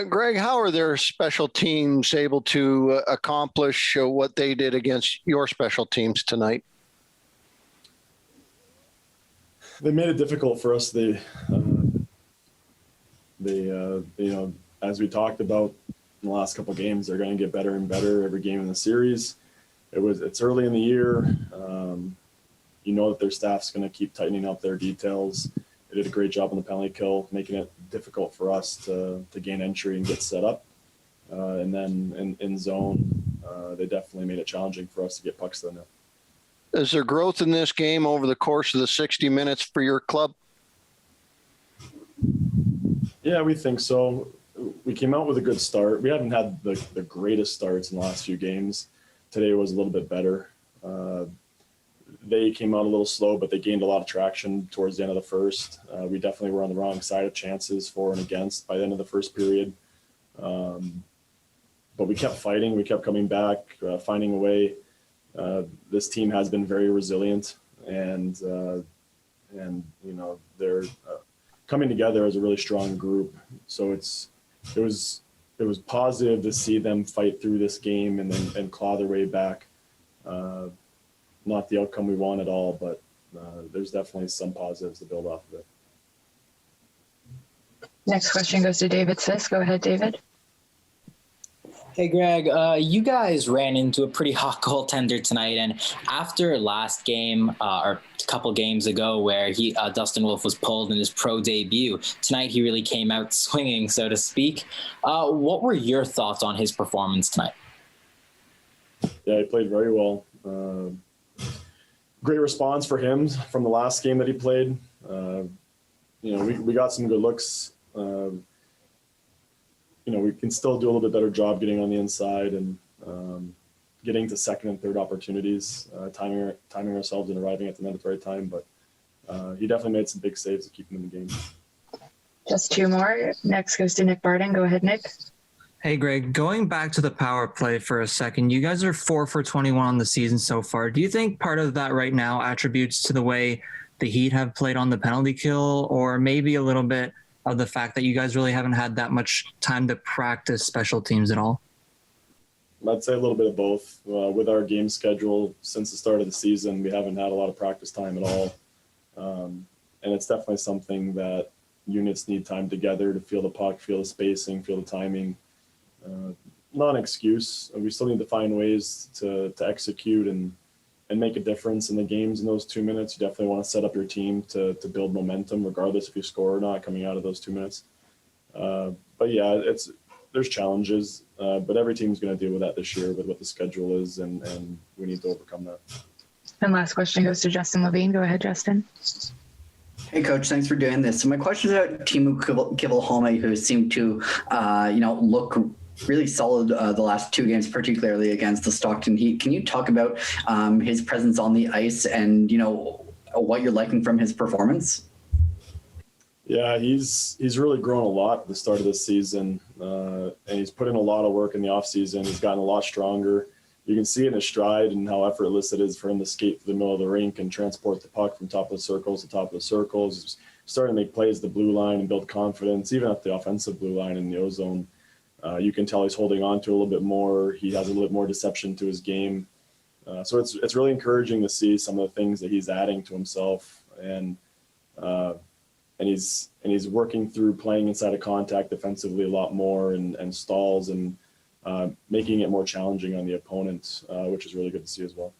Greg, how are their special teams able to accomplish what they did against your special teams tonight? They made it difficult for us. They as we talked about in the last couple of games, they're going to get better and better every game in the series. It's early in the year. That their staff's going to keep tightening up their details. They did a great job on the penalty kill, making it difficult for us to gain entry and get set up. And then in zone, they definitely made it challenging for us to get pucks to the net. Is there growth in this game over the course of the 60 minutes for your club? Yeah, we think so. We came out with a good start. We haven't had the greatest starts in the last few games. Today was a little bit better. They came out a little slow, but they gained a lot of traction towards the end of the first. We definitely were on the wrong side of chances for and against by the end of the first period. But we kept fighting. We kept coming back, finding a way. This team has been very resilient, and they're coming together as a really strong group. So it was positive to see them fight through this game and claw their way back. Not the outcome we want at all, but there's definitely some positives to build off of it. Next question goes to David Sisk. Go ahead, David. Hey, Greg, you guys ran into a pretty hot goaltender tonight, and after last game or a couple games ago where Dustin Wolf was pulled in his pro debut, tonight he really came out swinging, so to speak. What were your thoughts on his performance tonight? Yeah, he played very well. Great response for him from the last game that he played. We got some good looks. We can still do a little bit better job getting on the inside and getting to second and third opportunities, timing ourselves and arriving at the net at the right time. But he definitely made some big saves to keep him in the game. Just two more. Next goes to Nick Barton. Go ahead, Nick. Hey, Greg, going back to the power play for a second, you guys are 4 for 21 on the season so far. Do you think part of that right now attributes to the way the Heat have played on the penalty kill, or maybe a little bit of the fact that you guys really haven't had that much time to practice special teams at all? I'd say a little bit of both. With our game schedule since the start of the season, we haven't had a lot of practice time at all. And it's definitely something that units need time together to feel the puck, feel the spacing, feel the timing. Not an excuse. We still need to find ways to execute and make a difference in the games in those 2 minutes. You definitely want to set up your team to build momentum, regardless if you score or not, coming out of those 2 minutes. But yeah, there's challenges, but every team's going to deal with that this year with what the schedule is, and we need to overcome that. And last question goes to Justin Levine. Go ahead, Justin. Hey, Coach, thanks for doing this. So my question is about Teemu Kivihalme, who seemed to, look really solid the last two games, particularly against the Stockton Heat. Can you talk about his presence on the ice and, what you're liking from his performance? Yeah, he's really grown a lot at the start of this season, and he's put in a lot of work in the offseason. He's gotten a lot stronger. You can see in his stride and how effortless it is for him to skate through the middle of the rink and transport the puck from top of the circles to top of the circles. He's starting to make plays at the blue line and build confidence, even at the offensive blue line in the O-zone. You can tell he's holding on to a little bit more. He has a little bit more deception to his game. So it's really encouraging to see some of the things that he's adding to himself. And he's working through playing inside of contact defensively a lot more and stalls and making it more challenging on the opponent, which is really good to see as well.